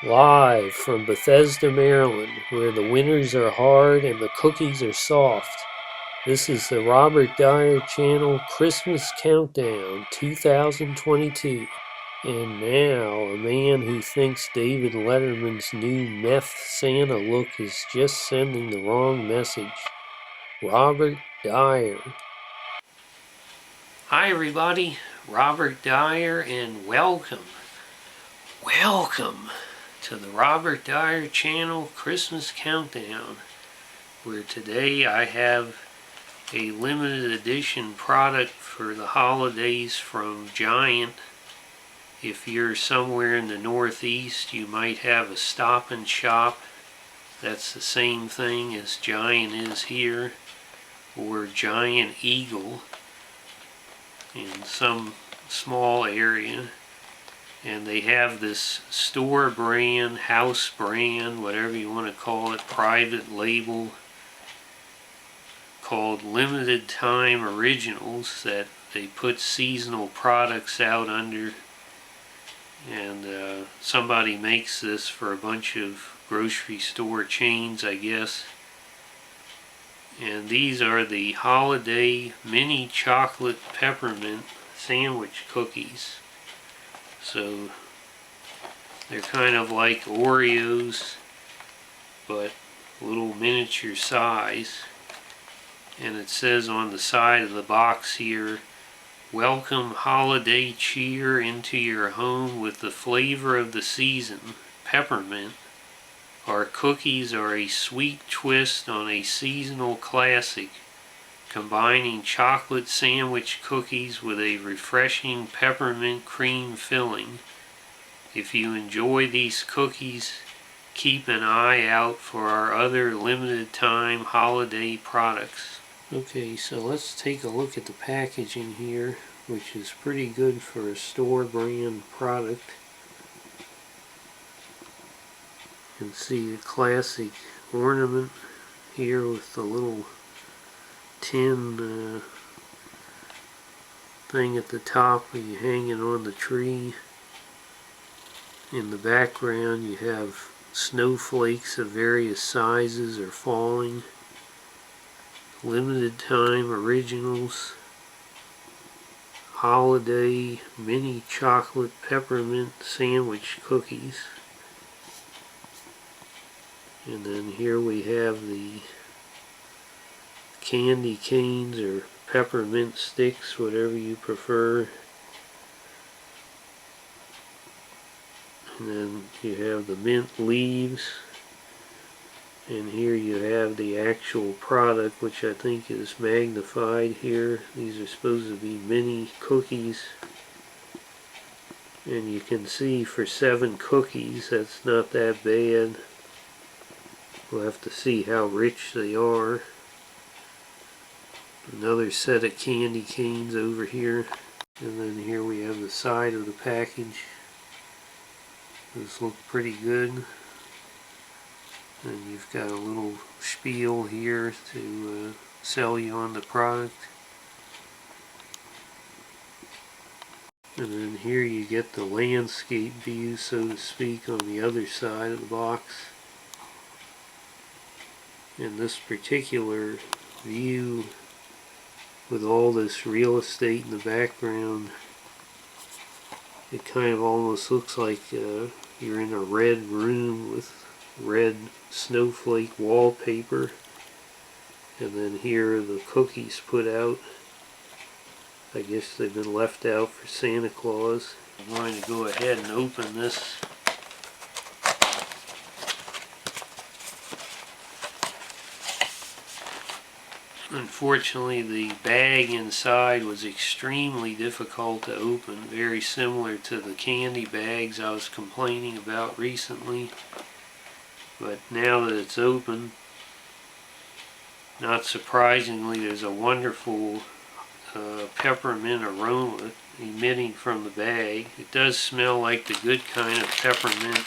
Live from Bethesda, Maryland, where the winters are hard and the cookies are soft. This is the Robert Dyer Channel Christmas Countdown 2022. And now, a man who thinks David Letterman's new meth Santa look is just sending the wrong message. Robert Dyer. Hi everybody, Robert Dyer, and welcome to the Robert Dyer Channel Christmas Countdown, where today I have a limited edition product for the holidays from Giant. If you're somewhere in the Northeast, you might have a Stop and Shop. That's the same thing as Giant is here, or Giant Eagle in some small area. And they have this store brand, house brand, whatever you want to call it, private label called Limited Time Originals that they put seasonal products out under. And somebody makes this for a bunch of grocery store chains, I guess. And these are the holiday mini chocolate peppermint sandwich cookies. So they're kind of like Oreos, but a little miniature size. And it says on the side of the box here, "Welcome holiday cheer into your home with the flavor of the season, peppermint. Our cookies are a sweet twist on a seasonal classic, combining chocolate sandwich cookies with a refreshing peppermint cream filling. If you enjoy these cookies, keep an eye out for our other limited time holiday products." Okay, so let's take a look at the packaging here, which is pretty good for a store brand product. You can see the classic ornament here with the little tin thing at the top where you hang it on the tree. In the background you have snowflakes of various sizes are falling. Limited time originals. Holiday mini chocolate peppermint sandwich cookies. And then here we have the candy canes or peppermint sticks, whatever you prefer. And then you have the mint leaves. And here you have the actual product, which I think is magnified here. These are supposed to be mini cookies. And you can see for 7 cookies, that's not that bad. We'll have to see how rich they are. Another set of candy canes over here. And then here we have the side of the package. This looks pretty good. And you've got a little spiel here to sell you on the product. And then here you get the landscape view, so to speak, on the other side of the box. And this particular view with all this real estate in the background, it kind of almost looks like you're in a red room with red snowflake wallpaper. And then here are the cookies put out. I guess they've been left out for Santa Claus. I'm going to go ahead and open this. Unfortunately, the bag inside was extremely difficult to open, very similar to the candy bags I was complaining about recently. But now that it's open, not surprisingly, there's a wonderful peppermint aroma emitting from the bag. It does smell like the good kind of peppermint,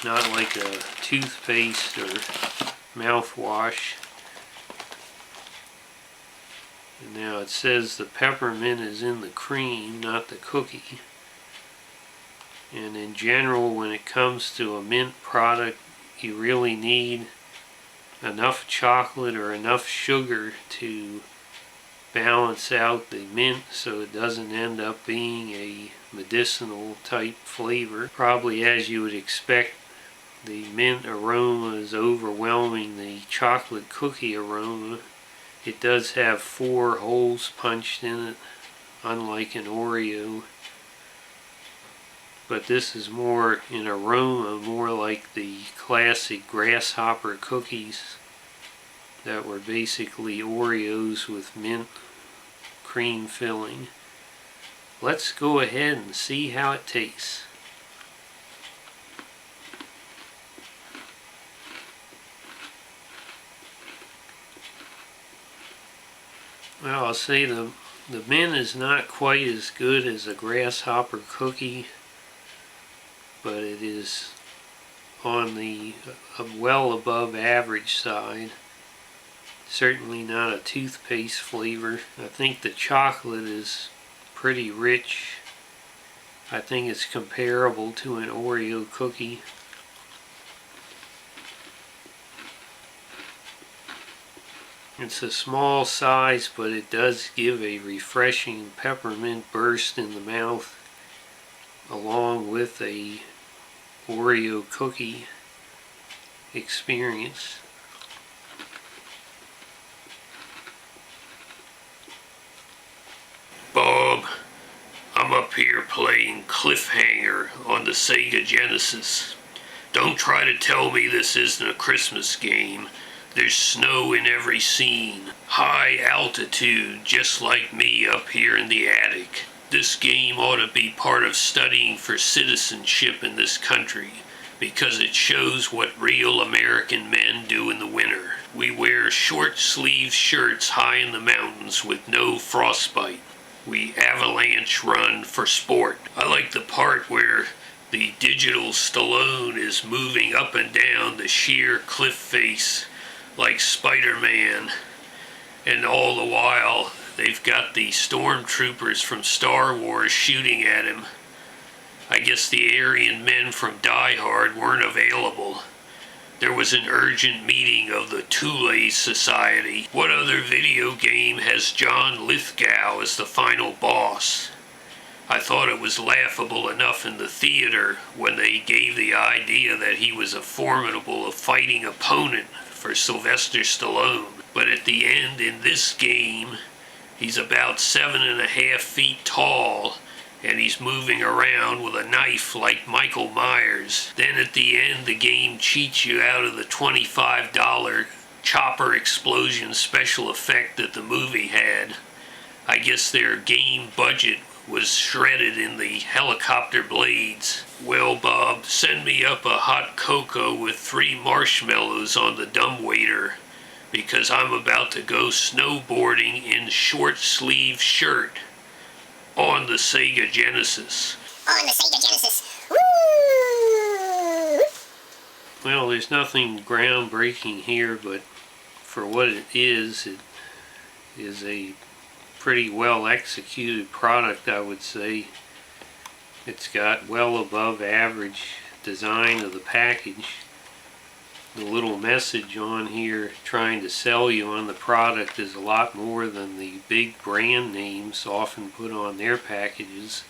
not like a toothpaste or mouthwash. And now it says the peppermint is in the cream, not the cookie. And in general, when it comes to a mint product, you really need enough chocolate or enough sugar to balance out the mint so it doesn't end up being a medicinal type flavor. Probably, as you would expect, the mint aroma is overwhelming the chocolate cookie aroma. It does have 4 holes punched in it, unlike an Oreo. But this is more in aroma, more like the classic grasshopper cookies that were basically Oreos with mint cream filling. Let's go ahead and see how it tastes. Well, I'll say the mint is not quite as good as a grasshopper cookie, but it is on the well above average side. Certainly not a toothpaste flavor. I think the chocolate is pretty rich. I think it's comparable to an Oreo cookie. It's a small size, but it does give a refreshing peppermint burst in the mouth, along with a Oreo cookie experience. Bob, I'm up here playing Cliffhanger on the Sega Genesis. Don't try to tell me this isn't a Christmas game. There's snow in every scene. High altitude, just like me up here in the attic. This game ought to be part of studying for citizenship in this country, because it shows what real American men do in the winter. We wear short-sleeved shirts high in the mountains with no frostbite. We avalanche run for sport. I like the part where the digital Stallone is moving up and down the sheer cliff face like Spider-Man, and all the while they've got the stormtroopers from Star Wars shooting at him. I guess the Aryan men from Dyer weren't available. There was an urgent meeting of the Thule Society. What other video game has John Lithgow as the final boss? I thought it was laughable enough in the theater when they gave the idea that he was a formidable fighting opponent for Sylvester Stallone. But at the end in this game, he's about 7.5 feet tall, and he's moving around with a knife like Michael Myers. Then at the end, the game cheats you out of the $25 chopper explosion special effect that the movie had. I guess their game budget was shredded in the helicopter blades. Well, Bob, send me up a hot cocoa with 3 marshmallows on the dumbwaiter, because I'm about to go snowboarding in short-sleeve shirt on the Sega Genesis. On the Sega Genesis. Woo! Well, there's nothing groundbreaking here, but for what it is a pretty well executed product, I would say. It's got well above average design of the package. The little message on here trying to sell you on the product is a lot more than the big brand names often put on their packages,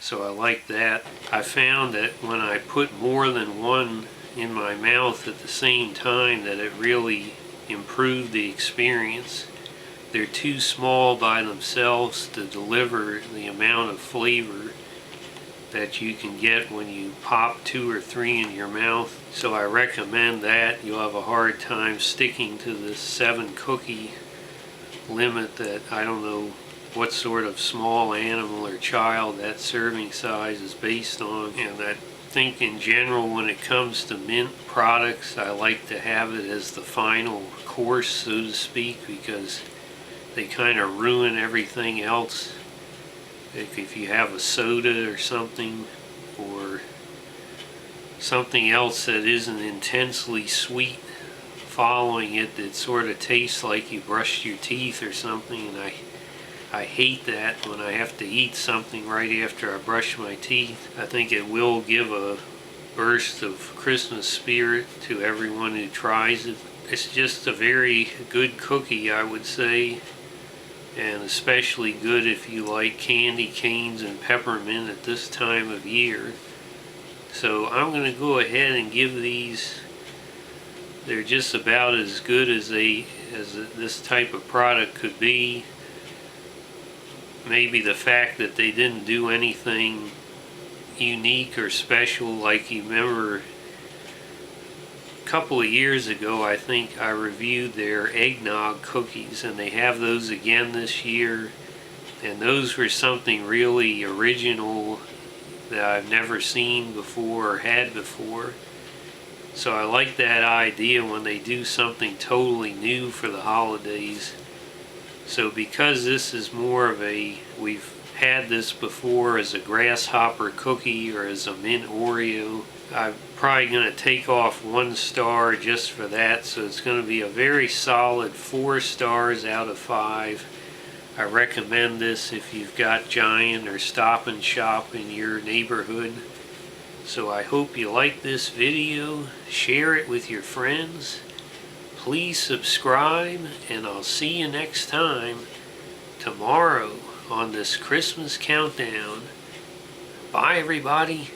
so I like that. I found that when I put more than one in my mouth at the same time, that it really improved the experience. They're too small by themselves to deliver the amount of flavor that you can get when you pop 2 or 3 in your mouth. So I recommend that. You'll have a hard time sticking to this 7 cookie limit that I don't know what sort of small animal or child that serving size is based on. And I think in general, when it comes to mint products, I like to have it as the final course, so to speak, because they kind of ruin everything else. If you have a soda or something, or something else that isn't intensely sweet following it, that sort of tastes like you brushed your teeth or something, and I hate that when I have to eat something right after I brush my teeth. I think it will give a burst of Christmas spirit to everyone who tries it. It's just a very good cookie, I would say, and especially good if you like candy canes and peppermint at this time of year. So I'm going to go ahead and give these. They're just about as good as this type of product could be. Maybe the fact that they didn't do anything unique or special, like you remember a couple of years ago, I think I reviewed their eggnog cookies, and they have those again this year, and those were something really original that I've never seen before or had before. So I like that idea when they do something totally new for the holidays. So because this is more of a, we've had this before as a grasshopper cookie or as a mint Oreo, I'm probably going to take off 1 star just for that. So it's going to be a very solid 4 stars out of 5. I recommend this if you've got Giant or Stop and Shop in your neighborhood. So I hope you like this video, share it with your friends, please subscribe, and I'll see you next time, tomorrow on this Christmas countdown. Bye everybody.